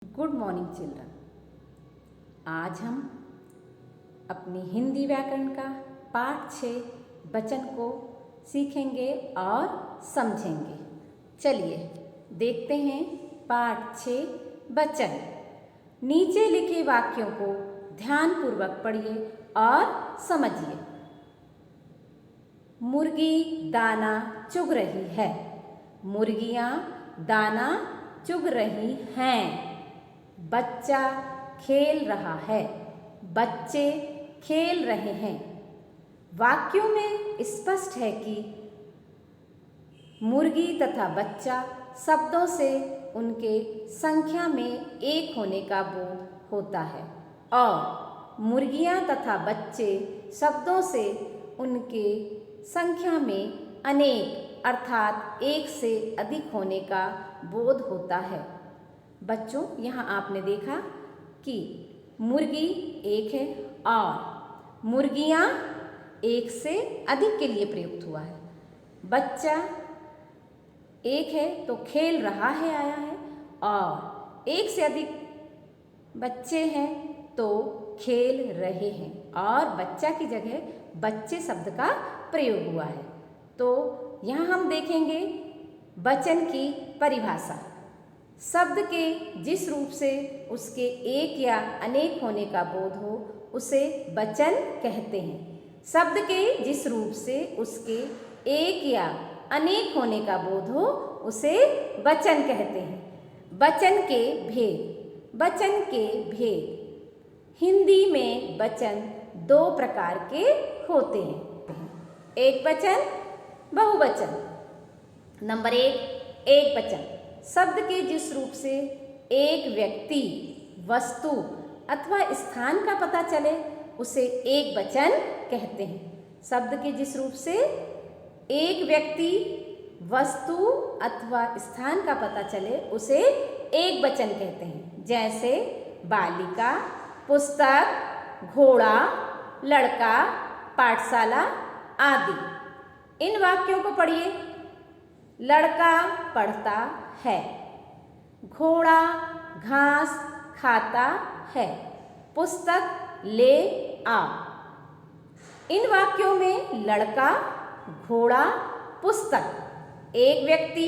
Good morning children. आज हम अपनी हिंदी व्याकरण का पाठ 6 वचन को सीखेंगे और समझेंगे। चलिए देखते हैं पाठ 6 वचन। नीचे लिखे वाक्यों को ध्यानपूर्वक पढ़िए और समझिए। मुर्गी दाना चुग रही है। मुर्गियाँ दाना चुग रही हैं। बच्चा खेल रहा है। बच्चे खेल रहे हैं। वाक्यों में स्पष्ट है कि मुर्गी तथा बच्चा शब्दों से उनके संख्या में एक होने का बोध होता है और मुर्गियां तथा बच्चे शब्दों से उनके संख्या में अनेक अर्थात एक से अधिक होने का बोध होता है। बच्चों, यहाँ आपने देखा कि मुर्गी एक है और मुर्गियाँ एक से अधिक के लिए प्रयुक्त हुआ है। बच्चा एक है तो खेल रहा है आया है और एक से अधिक बच्चे हैं तो खेल रहे हैं और बच्चा की जगह बच्चे शब्द का प्रयोग हुआ है। तो यहाँ हम देखेंगे वचन की परिभाषा। शब्द के जिस रूप से उसके एक या अनेक होने का बोध हो उसे वचन कहते हैं। शब्द के जिस रूप से उसके एक या अनेक होने का बोध हो उसे वचन कहते हैं। वचन के भेद। वचन के भेद। हिंदी में वचन दो प्रकार के होते हैं, एक वचन, बहुवचन। नंबर एक वचन। शब्द के जिस रूप से एक व्यक्ति, वस्तु अथवा स्थान का पता चले उसे एक वचन कहते हैं। शब्द के जिस रूप से एक व्यक्ति, वस्तु अथवा स्थान का पता चले उसे एक वचन कहते हैं। जैसे बालिका, पुस्तक, घोड़ा, लड़का, पाठशाला आदि। इन वाक्यों को पढ़िए। लड़का पढ़ता है। घोड़ा घास खाता है। पुस्तक ले आओ। इन वाक्यों में लड़का, घोड़ा, पुस्तक एक व्यक्ति,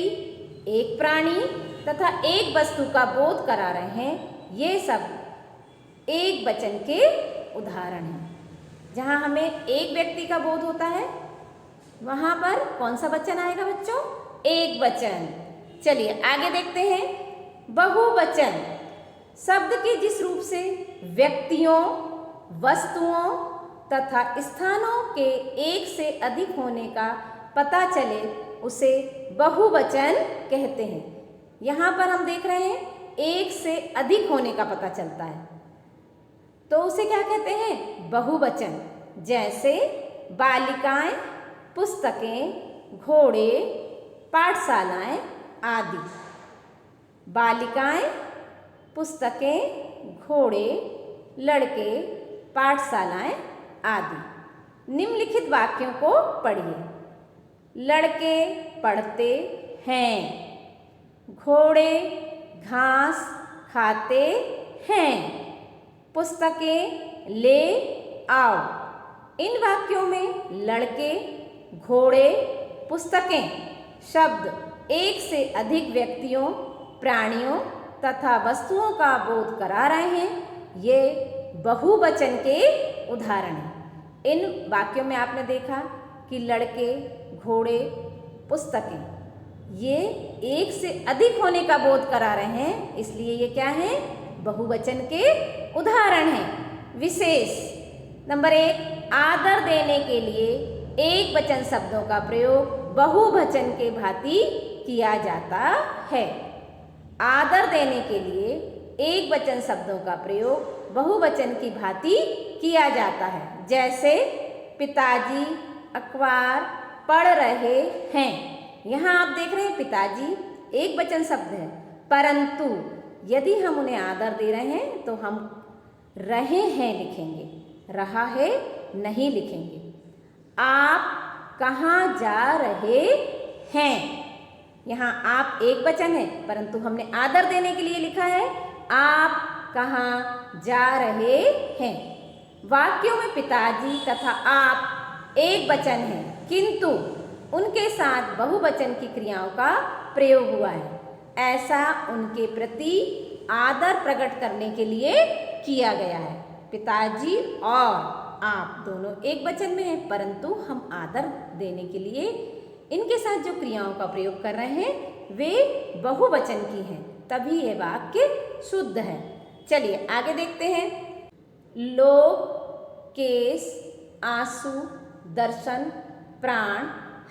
एक प्राणी तथा एक वस्तु का बोध करा रहे हैं। ये सब एक वचन के उदाहरण हैं। जहाँ हमें एक व्यक्ति का बोध होता है वहाँ पर कौन सा वचन आएगा बच्चों? एक वचन। चलिए आगे देखते हैं। बहुवचन। शब्द के जिस रूप से व्यक्तियों, वस्तुओं तथा स्थानों के एक से अधिक होने का पता चले उसे बहुवचन कहते हैं। यहाँ पर हम देख रहे हैं एक से अधिक होने का पता चलता है तो उसे क्या कहते हैं? बहुवचन। जैसे बालिकाएं, पुस्तकें, घोड़े, पाठशालाएं आदि। बालिकाएं, पुस्तकें, घोड़े, लड़के, पाठशालाएं आदि। निम्नलिखित वाक्यों को पढ़िए। लड़के पढ़ते हैं। घोड़े घास खाते हैं। पुस्तकें ले आओ। इन वाक्यों में लड़के, घोड़े, पुस्तकें शब्द एक से अधिक व्यक्तियों, प्राणियों तथा वस्तुओं का बोध करा रहे हैं। ये बहुवचन के उदाहरण हैं। इन वाक्यों में आपने देखा कि लड़के, घोड़े, पुस्तकें ये एक से अधिक होने का बोध करा रहे हैं, इसलिए ये क्या है? बहुवचन के उदाहरण हैं। विशेष। नंबर 1, आदर देने के लिए एक वचन शब्दों का प्रयोग बहुवचन के भांति किया जाता है। आदर देने के लिए एक वचन शब्दों का प्रयोग बहुवचन की भांति किया जाता है। जैसे पिताजी अखबार पढ़ रहे हैं। यहाँ आप देख रहे हैं पिताजी एक वचन शब्द है, परंतु यदि हम उन्हें आदर दे रहे हैं तो हम रहे हैं लिखेंगे, रहा है नहीं लिखेंगे। आप कहाँ जा रहे हैं? यहाँ आप एक वचन है परंतु हमने आदर देने के लिए लिखा है आप कहाँ जा रहे हैं। वाक्यों में पिताजी तथा आप एक वचन है, किंतु उनके साथ बहुवचन की क्रियाओं का प्रयोग हुआ है। ऐसा उनके प्रति आदर प्रकट करने के लिए किया गया है। पिताजी और आप दोनों एक वचन में हैं, परंतु हम आदर देने के लिए इनके साथ जो क्रियाओं का प्रयोग कर रहे हैं वे बहुवचन की हैं, तभी यह वाक्य शुद्ध है। चलिए आगे देखते हैं। लोभ, केस, आंसू, दर्शन, प्राण,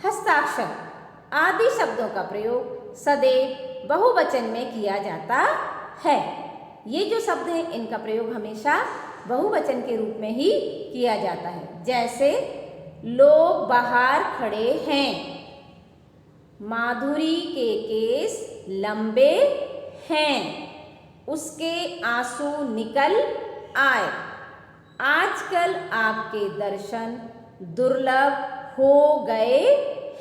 हस्ताक्षर आदि शब्दों का प्रयोग सदैव बहुवचन में किया जाता है। ये जो शब्द हैं इनका प्रयोग हमेशा बहुवचन के रूप में ही किया जाता है। जैसे लोग बाहर खड़े हैं, माधुरी के केस लंबे हैं, उसके आंसू निकल आए, आजकल आपके दर्शन दुर्लभ हो गए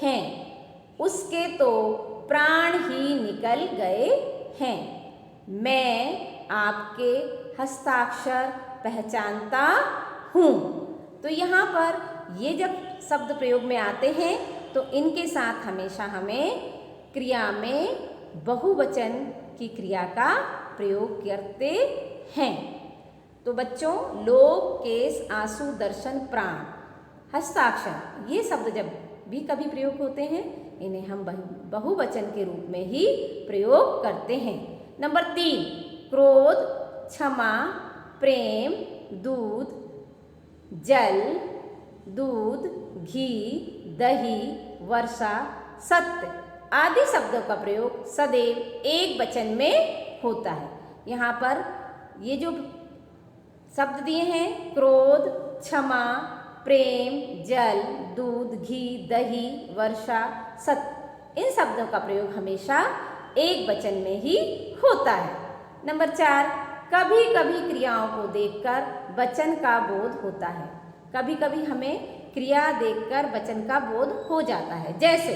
हैं, उसके तो प्राण ही निकल गए हैं, मैं आपके हस्ताक्षर पहचानता हूँ। तो यहाँ पर ये जब शब्द प्रयोग में आते हैं तो इनके साथ हमेशा हमें क्रिया में बहुवचन की क्रिया का प्रयोग करते हैं। तो बच्चों, लोभ, केस, आंसू, दर्शन, प्राण, हस्ताक्षर ये शब्द जब भी कभी प्रयोग होते हैं इन्हें हम बहुवचन के रूप में ही प्रयोग करते हैं। नंबर 3, क्रोध, क्षमा, प्रेम, दूध, जल, दूध, घी, दही, वर्षा, सत्य आदि शब्दों का प्रयोग सदैव एक वचन में होता है। यहाँ पर ये जो शब्द दिए हैं क्रोध, क्षमा, प्रेम, जल, दूध, घी, दही, वर्षा, सत्य, इन शब्दों का प्रयोग हमेशा एक वचन में ही होता है। नंबर 4, कभी कभी क्रियाओं को देखकर वचन का बोध होता है। कभी कभी हमें क्रिया देखकर वचन का बोध हो जाता है। जैसे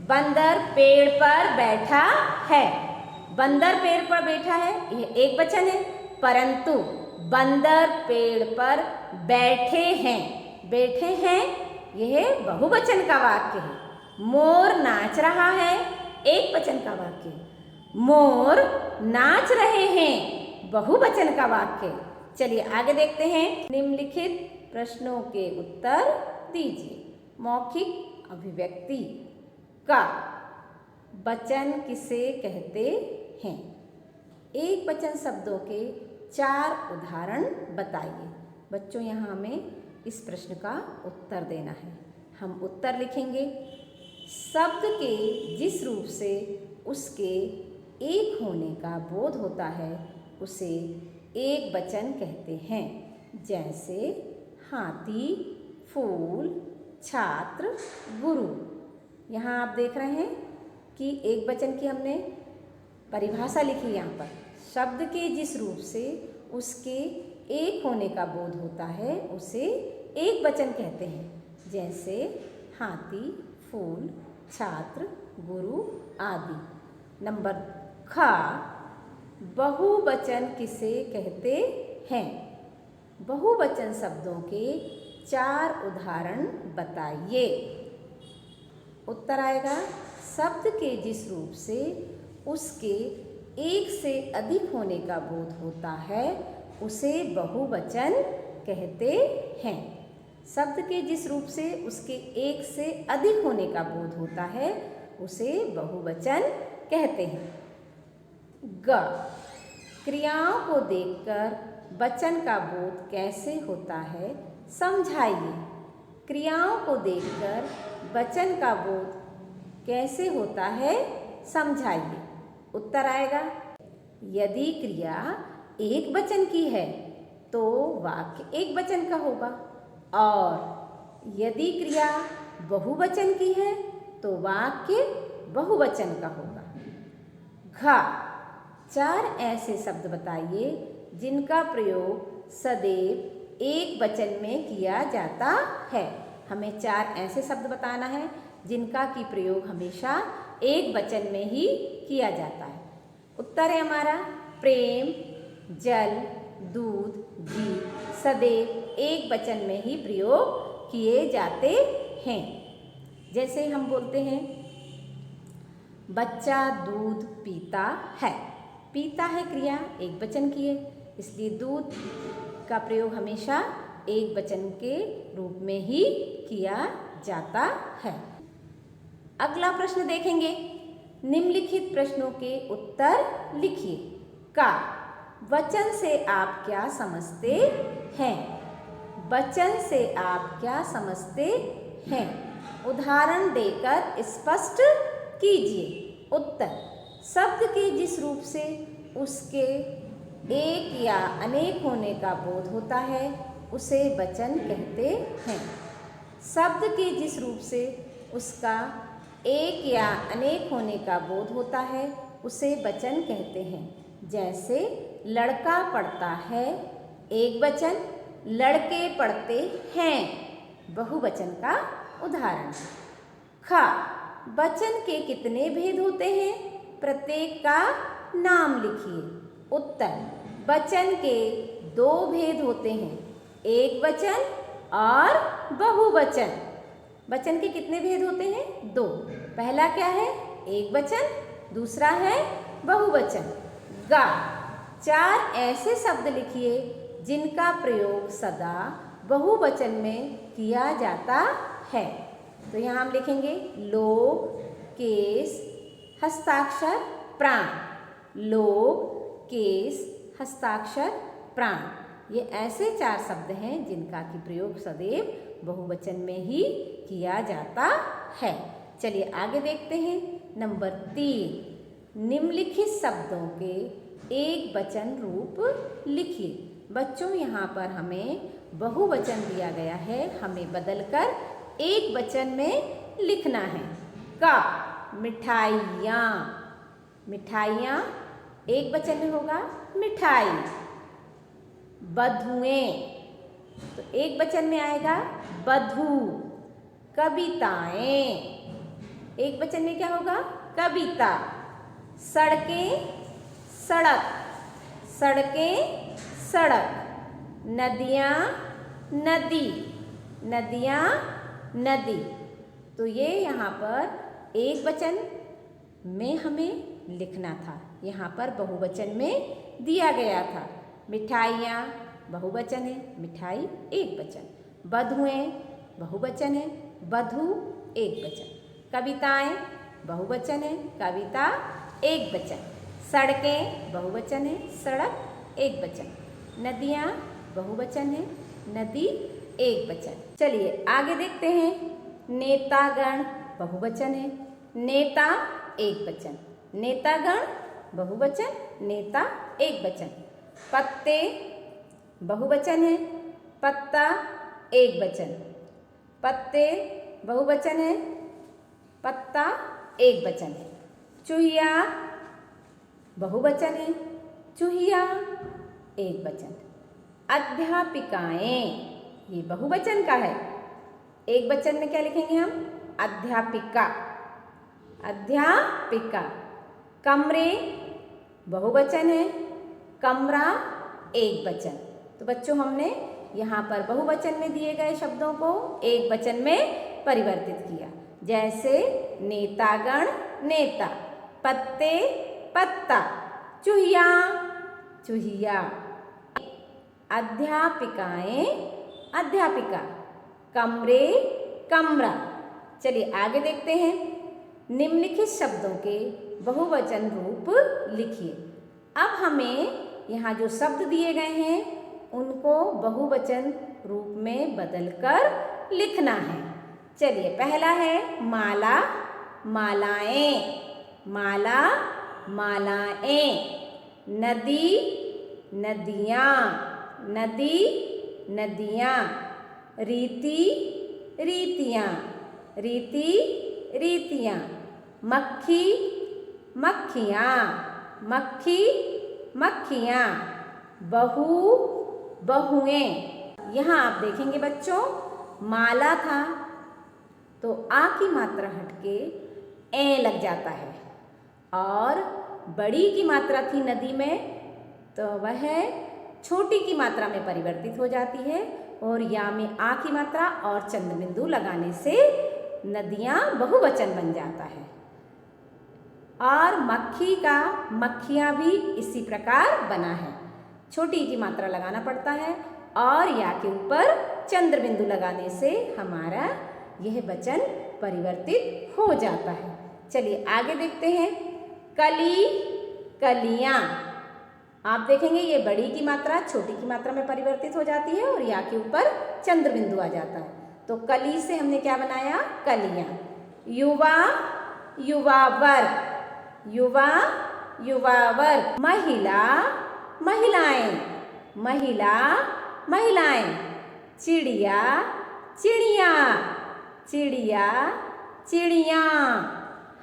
बंदर पेड़ पर बैठा है, बंदर पेड़ पर बैठा है यह एक वचन है, परंतु बंदर पेड़ पर बैठे हैं, बैठे हैं यह बहुवचन का वाक्य है। मोर नाच रहा है एक वचन का वाक्य है, मोर नाच रहे हैं बहुवचन का वाक्य। चलिए आगे देखते हैं। निम्नलिखित प्रश्नों के उत्तर दीजिए। मौखिक अभिव्यक्ति का वचन किसे कहते हैं? एक वचन शब्दों के 4 उदाहरण बताइए। बच्चों, यहाँ हमें इस प्रश्न का उत्तर देना है। हम उत्तर लिखेंगे। शब्द के जिस रूप से उसके एक होने का बोध होता है उसे एक वचन कहते हैं। जैसे हाथी, फूल, छात्र, गुरु। यहाँ आप देख रहे हैं कि एक वचन की हमने परिभाषा लिखी। यहाँ पर शब्द के जिस रूप से उसके एक होने का बोध होता है उसे एक वचन कहते हैं। जैसे हाथी, फूल, छात्र, गुरु आदि। नंबर ख, बहुवचन किसे कहते हैं? बहुवचन शब्दों के 4 उदाहरण बताइए। उत्तर आएगा शब्द के जिस रूप से उसके एक से अधिक होने का बोध होता है उसे बहुवचन कहते हैं। शब्द के जिस रूप से उसके एक से अधिक होने का बोध होता है उसे बहुवचन कहते हैं। ग, क्रियाओं को देखकर वचन का बोध कैसे होता है समझाइए। क्रियाओं को देखकर वचन का बोध कैसे होता है समझाइए। उत्तर आएगा यदि क्रिया एक वचन की है तो वाक्य एक वचन का होगा, और यदि क्रिया बहुवचन की है तो वाक्य बहुवचन का होगा। घ, 4 ऐसे शब्द बताइए जिनका प्रयोग सदैव एक वचन में किया जाता है। हमें 4 ऐसे शब्द बताना है जिनका की प्रयोग हमेशा एक वचन में ही किया जाता है। उत्तर है हमारा प्रेम, जल, दूध, घी सदैव एक वचन में ही प्रयोग किए जाते हैं। जैसे हम बोलते हैं बच्चा दूध पीता है। पीता है क्रिया एक वचन की है, इसलिए दूध का प्रयोग हमेशा एक वचन के रूप में ही किया जाता है। अगला प्रश्न देखेंगे। निम्नलिखित प्रश्नों के उत्तर लिखिए। का वचन से आप क्या समझते हैं? वचन से आप क्या समझते हैं? उदाहरण देकर स्पष्ट कीजिए। उत्तर, शब्द के जिस रूप से उसके एक या अनेक होने का बोध होता है उसे वचन कहते हैं। शब्द के जिस रूप से उसका एक या अनेक होने का बोध होता है उसे वचन कहते हैं। जैसे लड़का पढ़ता है एक वचन, लड़के पढ़ते हैं बहुवचन का उदाहरण। ख वचन के कितने भेद होते हैं? प्रत्येक का नाम लिखिए। उत्तर, वचन के दो भेद होते हैं, एक वचन और बहुवचन। वचन के कितने भेद होते हैं? दो। पहला क्या है? एक वचन, दूसरा है बहुवचन। गा चार ऐसे शब्द लिखिए जिनका प्रयोग सदा बहुवचन में किया जाता है। तो यहाँ हम लिखेंगे लोग, केस, हस्ताक्षर, प्राण। लोग, केस, हस्ताक्षर, प्राण, ये ऐसे चार शब्द हैं जिनका कि प्रयोग सदैव बहुवचन में ही किया जाता है। चलिए आगे देखते हैं। नंबर 3, निम्नलिखित शब्दों के एक वचन रूप लिखिए। बच्चों यहाँ पर हमें बहुवचन दिया गया है, हमें बदलकर एक वचन में लिखना है। का मिठाइयाँ, मिठाइयाँ एक वचन में होगा मिठाई। बधुएं तो एक वचन में आएगा बधू। कविताएं एक वचन में क्या होगा? कविता। सड़कें, सड़क, सड़कें, सड़क। नदियाँ, नदी, नदियाँ, नदी। तो ये यहाँ पर एक वचन में हमें लिखना था, यहाँ पर बहुवचन में दिया गया था। मिठाइयाँ बहुवचन है, मिठाई एक वचन। बधुएं बहुवचन है, बधू एक वचन। कविताएं बहुवचन है, कविता एक वचन। सड़कें बहुवचन है, सड़क एक वचन। नदियाँ बहुवचन है, नदी एक वचन। चलिए आगे देखते हैं। नेतागण बहुवचन है, नेता एक वचन। नेतागण बहुवचन, नेता एक वचन। पत्ते बहुवचन है, पत्ता एक वचन। पत्ते बहुवचन है, पत्ता एक वचन है। चूहिया बहुवचन है, चूहिया एक वचन। अध्यापिकाएं ये बहुवचन का है, एक वचन में क्या लिखेंगे हम? अध्यापिका, अध्यापिका। कमरे बहुवचन है, कमरा एक वचन। तो बच्चों हमने यहाँ पर बहुवचन में दिए गए शब्दों को एक वचन में परिवर्तित किया। जैसे नेतागण नेता, पत्ते पत्ता, चूहिया चूहिया। अध्यापिकाएं अध्यापिका, कमरे कमरा। चलिए आगे देखते हैं। निम्नलिखित शब्दों के बहुवचन रूप लिखिए। अब हमें यहाँ जो शब्द दिए गए हैं उनको बहुवचन रूप में बदलकर लिखना है। चलिए पहला है माला, मालाएं, माला मालाएं। नदी, नदियाँ, नदी नदियाँ। रीति, रीतियाँ, रीति रीतियाँ। मक्खी, मक्खियाँ, मक्खी मक्खियाँ। बहू, बहुएं। यहाँ आप देखेंगे बच्चों माला था तो आ की मात्रा हटके ए लग जाता है, और बड़ी की मात्रा थी नदी में तो वह छोटी की मात्रा में परिवर्तित हो जाती है और या में आ की मात्रा और चंद्र बिंदु लगाने से नदियाँ बहुवचन बन जाता है। और मक्खी का मक्खियाँ भी इसी प्रकार बना है। छोटी की मात्रा लगाना पड़ता है और या के ऊपर चंद्र बिंदु लगाने से हमारा यह वचन परिवर्तित हो जाता है। चलिए आगे देखते हैं। कली, कलियाँ। आप देखेंगे ये बड़ी की मात्रा छोटी की मात्रा में परिवर्तित हो जाती है और या के ऊपर चंद्र बिंदु आ जाता है। तो कली से हमने क्या बनाया? कलियाँ। युवा, युवा वर्ग। युवा, युवा वर्ग। महिला, महिलाएं। महिला, महिलाएं। चिड़िया, चिड़िया। चिड़िया, चिड़िया।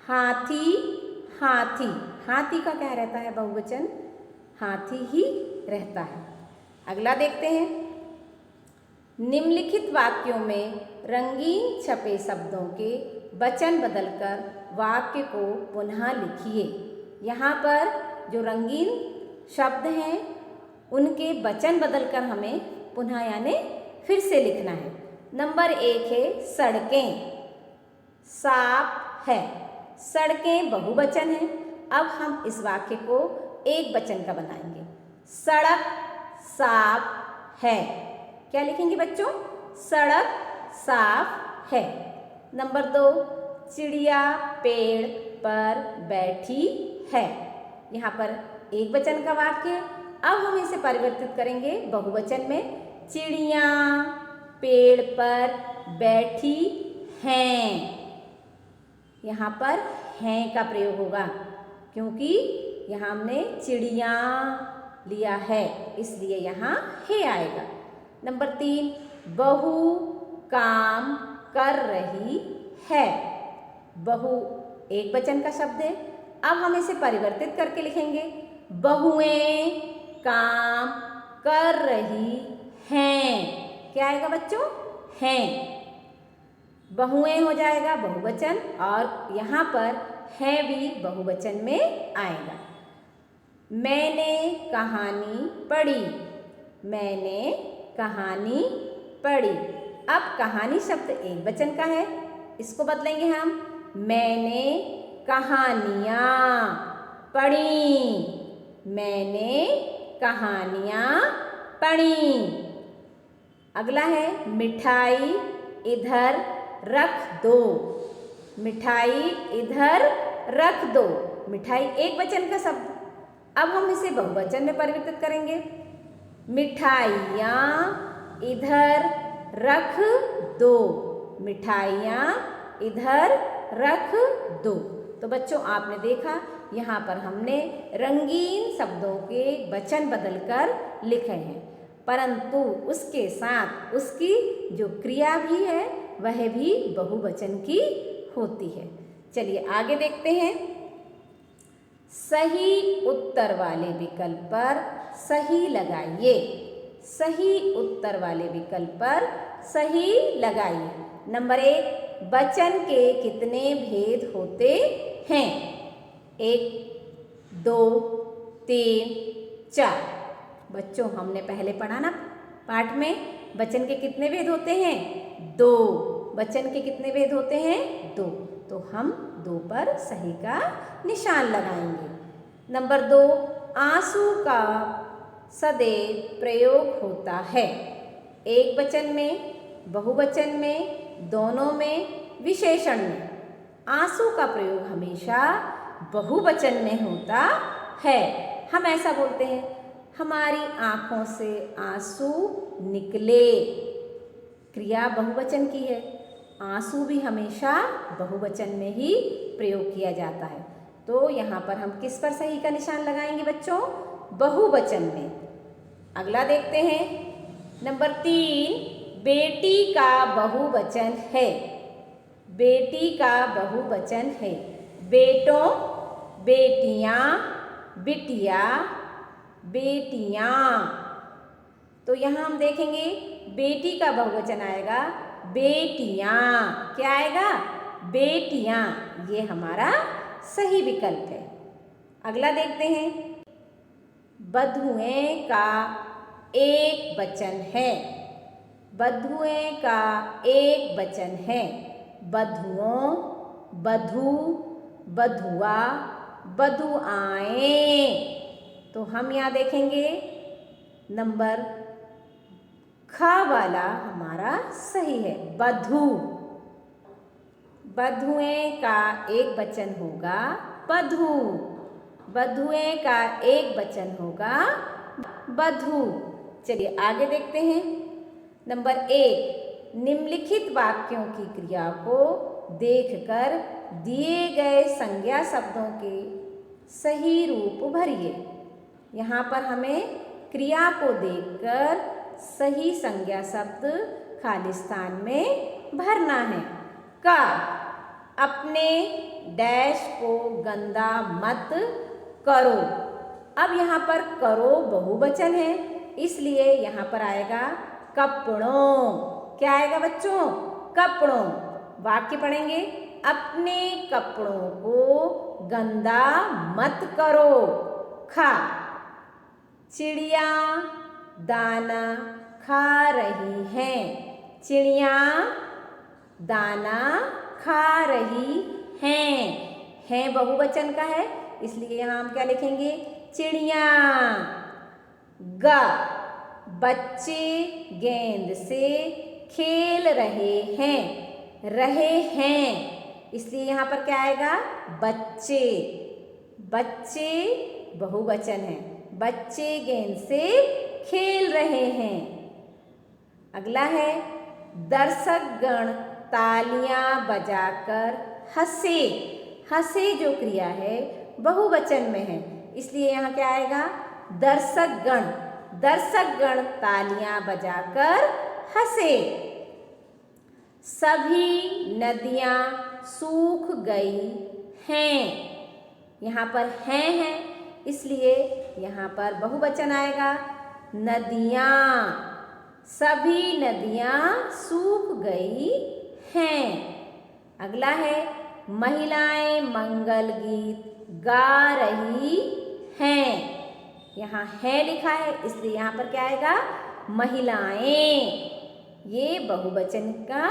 हाथी, हाथी। हाथी का क्या रहता है बहुवचन? हाथी ही रहता है। अगला देखते हैं। निम्नलिखित वाक्यों में रंगीन छपे शब्दों के वचन बदलकर वाक्य को पुनः लिखिए। यहाँ पर जो रंगीन शब्द हैं उनके वचन बदलकर हमें पुनः यानी फिर से लिखना है। नंबर 1 है सड़कें। साफ है। सड़कें बहुवचन है। अब हम इस वाक्य को एक वचन का बनाएंगे। सड़क साफ है। क्या लिखेंगे बच्चों? सड़क साफ है। नंबर 2, चिड़िया पेड़ पर बैठी है। यहाँ पर एक वचन का वाक्य। अब हम इसे परिवर्तित करेंगे बहुवचन में। चिड़िया पेड़ पर बैठी हैं। यहाँ पर हैं का प्रयोग होगा क्योंकि यहाँ हमने चिड़िया लिया है, इसलिए यहाँ है आएगा। नंबर 3, बहू काम कर रही है। बहू एक वचन का शब्द है। अब हम इसे परिवर्तित करके लिखेंगे। बहुएं काम कर रही हैं। क्या आएगा बच्चों? हैं। बहुएं हो जाएगा बहुवचन और यहाँ पर है भी बहुवचन में आएगा। मैंने कहानी पढ़ी। मैंने कहानी पढ़ी। अब कहानी शब्द एक वचन का है, इसको बदलेंगे हम। मैंने कहानियाँ पढ़ी। मैंने कहानियाँ पढ़ी। अगला है मिठाई इधर रख दो। मिठाई इधर रख दो। मिठाई एक वचन का शब्द। अब हम इसे बहुवचन में परिवर्तित करेंगे। मिठाइयाँ इधर रख दो। मिठाइयाँ इधर रख दो। तो बच्चों आपने देखा यहाँ पर हमने रंगीन शब्दों के वचन बदलकर लिखे हैं, परंतु उसके साथ उसकी जो क्रिया भी है वह भी बहुवचन की होती है। चलिए आगे देखते हैं। सही उत्तर वाले विकल्प पर सही लगाइए। सही उत्तर वाले विकल्प पर सही लगाइए। नंबर 1, वचन के कितने भेद होते हैं? 1, 2, 3, 4। बच्चों हमने पहले पढ़ा ना पाठ में, वचन के कितने भेद होते हैं? 2। वचन के कितने भेद होते हैं? 2। तो हम 2 पर सही का निशान लगाएंगे। नंबर 2, आंसू का सदैव प्रयोग होता है। एक वचन में, बहुवचन में, दोनों में, विशेषण में। आंसू का प्रयोग हमेशा बहुवचन में होता है। हम ऐसा बोलते हैं, हमारी आँखों से आंसू निकले। क्रिया बहुवचन की है। आंसू भी हमेशा बहुवचन में ही प्रयोग किया जाता है। तो यहाँ पर हम किस पर सही का निशान लगाएंगे बच्चों? बहुवचन में। अगला देखते हैं। नंबर 3, बेटी का बहुवचन है। बेटी का बहुवचन है। बेटों, बेटियाँ, बिटिया, बेटियाँ। तो यहाँ हम देखेंगे बेटी का बहुवचन आएगा बेटियाँ। क्या आएगा? बेटियाँ। ये हमारा सही विकल्प है। अगला देखते हैं। बधुएं का एक वचन है। बधुएं का एक वचन है। बधुओं, बधू, बधुआ, बधुआएं। तो हम यहाँ देखेंगे नंबर ख वाला हमारा सही है, बधू। बधुएं का एक वचन होगा बधू। बधुएं का एक वचन होगा बधू। चलिए आगे देखते हैं। नंबर 1, निम्नलिखित वाक्यों की क्रिया को देखकर दिए गए संज्ञा शब्दों के सही रूप भरिए। यहाँ पर हमें क्रिया को देखकर सही संज्ञा शब्द खाली स्थान में भरना है। क, अपने डैश को गंदा मत करो। अब यहाँ पर करो बहुवचन है, इसलिए यहाँ पर आएगा कपड़ों। क्या आएगा बच्चों? कपड़ों। वाक्य पढ़ेंगे, अपने कपड़ों को गंदा मत करो। खा, चिड़िया दाना खा रही हैं। चिड़िया दाना खा रही हैं बहुवचन का है, इसलिए यहाँ हम क्या लिखेंगे? चिड़िया। ग, बच्चे गेंद से खेल रहे हैं। रहे हैं, इसलिए यहाँ पर क्या आएगा? बच्चे। बच्चे बहुवचन है, बच्चे गेंद से खेल रहे हैं। अगला है, दर्शकगण तालियां बजाकर हंसे। हंसे जो क्रिया है बहुवचन में है, इसलिए यहाँ क्या आएगा? दर्शकगण। दर्शकगण तालियां बजाकर हंसे। सभी नदियां सूख गई हैं। यहाँ पर हैं, इसलिए यहाँ पर बहुवचन आएगा नदियाँ। सभी नदियाँ सूख गई हैं। अगला है, महिलाएं मंगल गीत गा रही हैं। यहाँ है लिखा है, इसलिए यहाँ पर क्या आएगा? महिलाएं। ये बहुवचन का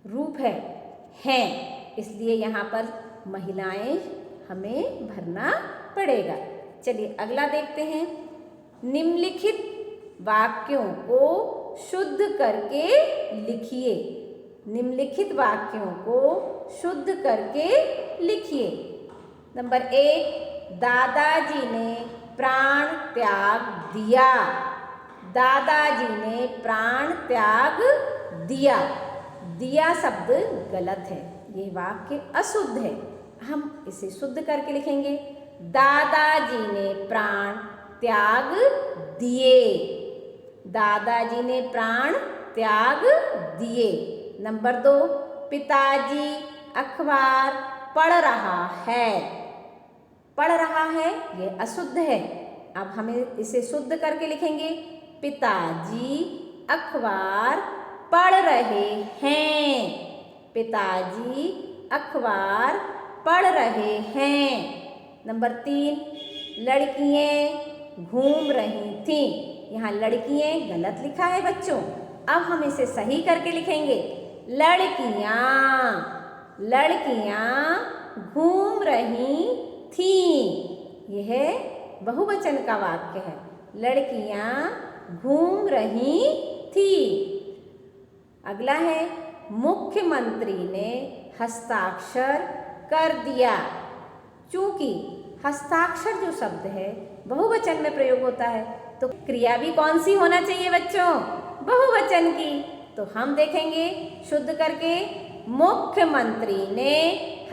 रूप है, हैं, इसलिए यहाँ पर महिलाएं हमें भरना पड़ेगा। चलिए अगला देखते हैं। निम्नलिखित वाक्यों को शुद्ध करके लिखिए। निम्नलिखित वाक्यों को शुद्ध करके लिखिए। नंबर 1, दादाजी ने प्राण त्याग दिया। दादाजी ने प्राण त्याग दिया। दिया शब्द गलत है, ये वाक्य अशुद्ध है। हम इसे शुद्ध करके लिखेंगे, दादाजी ने प्राण त्याग दिए। दादाजी ने प्राण त्याग दिए। नंबर 2, पिताजी अखबार पढ़ रहा है। पढ़ रहा है ये अशुद्ध है, अब हमें इसे शुद्ध करके लिखेंगे, पिताजी अखबार पढ़ रहे हैं। पिताजी अखबार पढ़ रहे हैं। नंबर 3, लड़कियां घूम रही थीं। यहाँ लड़कियां गलत लिखा है बच्चों, अब हम इसे सही करके लिखेंगे, लड़कियां। लड़कियां घूम रही थीं। यह बहुवचन का वाक्य है, लड़कियां घूम रही थी। अगला है, मुख्यमंत्री ने हस्ताक्षर कर दिया। चूंकि हस्ताक्षर जो शब्द है बहुवचन में प्रयोग होता है, तो क्रिया भी कौन सी होना चाहिए बच्चों? बहुवचन की। तो हम देखेंगे शुद्ध करके, मुख्यमंत्री ने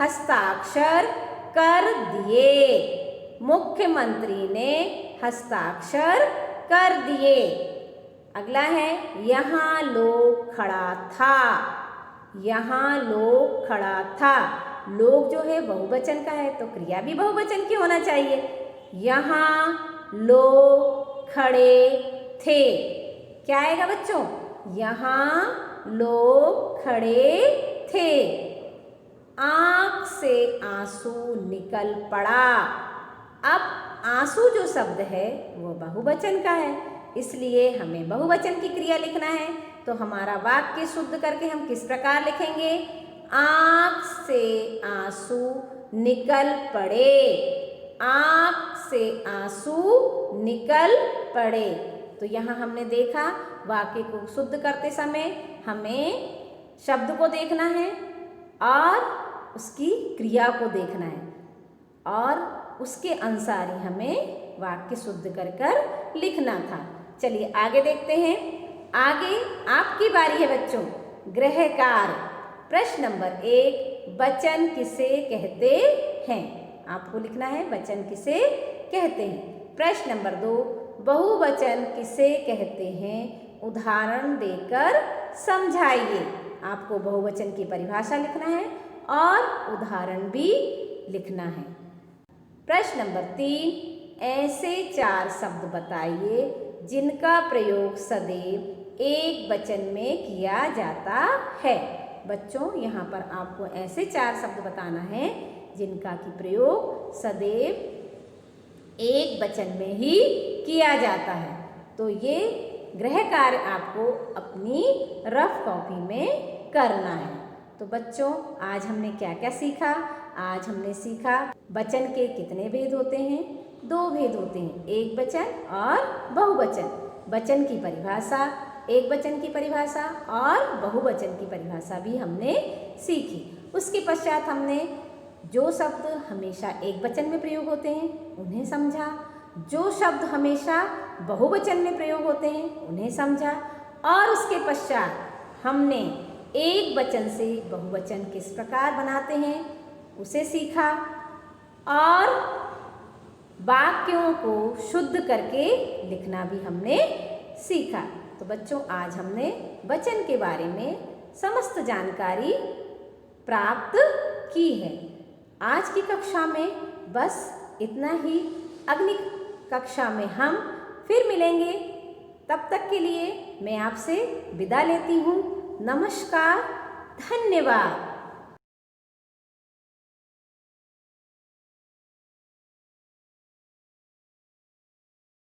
हस्ताक्षर कर दिए। मुख्यमंत्री ने हस्ताक्षर कर दिए। अगला है, यहाँ लोग खड़ा था। यहाँ लोग खड़ा था। लोग जो है बहुवचन का है, तो क्रिया भी बहुवचन की होना चाहिए। यहाँ लोग खड़े थे। क्या आएगा बच्चों? यहाँ लोग खड़े थे। आँख से आंसू निकल पड़ा। अब आंसू जो शब्द है वो बहुवचन का है, इसलिए हमें बहुवचन की क्रिया लिखना है। तो हमारा वाक्य शुद्ध करके हम किस प्रकार लिखेंगे? आँख से आंसू निकल पड़े। आँख से आंसू निकल पड़े। तो यहाँ हमने देखा वाक्य को शुद्ध करते समय हमें शब्द को देखना है और उसकी क्रिया को देखना है और उसके अनुसार ही हमें वाक्य शुद्ध कर कर लिखना था। चलिए आगे देखते हैं। आगे आपकी बारी है बच्चों। गृह कार्य प्रश्न नंबर 1, वचन किसे कहते हैं? आपको लिखना है वचन किसे कहते हैं। प्रश्न नंबर 2, बहुवचन किसे कहते हैं? उदाहरण देकर समझाइए। आपको बहुवचन की परिभाषा लिखना है और उदाहरण भी लिखना है। प्रश्न नंबर 3, ऐसे 4 शब्द बताइए जिनका प्रयोग सदैव एक वचन में किया जाता है। बच्चों यहाँ पर आपको ऐसे 4 शब्द बताना है जिनका की प्रयोग सदैव एक वचन में ही किया जाता है। तो ये गृह कार्य आपको अपनी रफ कॉपी में करना है। तो बच्चों आज हमने क्या क्या सीखा? आज हमने सीखा वचन के कितने भेद होते हैं? 2 भेद होते हैं, एक वचन और बहुवचन। वचन की परिभाषा, एक वचन की परिभाषा और बहुवचन की परिभाषा भी हमने सीखी। उसके पश्चात हमने जो शब्द हमेशा एक वचन में प्रयोग होते हैं उन्हें समझा, जो शब्द हमेशा बहुवचन में प्रयोग होते हैं उन्हें समझा और उसके पश्चात हमने एक वचन से बहुवचन किस प्रकार बनाते हैं उसे सीखा और वाक्यों को शुद्ध करके लिखना भी हमने सीखा। तो बच्चों आज हमने वचन के बारे में समस्त जानकारी प्राप्त की है। आज की कक्षा में बस इतना ही। अगली कक्षा में हम फिर मिलेंगे। तब तक के लिए मैं आपसे विदा लेती हूँ। नमस्कार, धन्यवाद।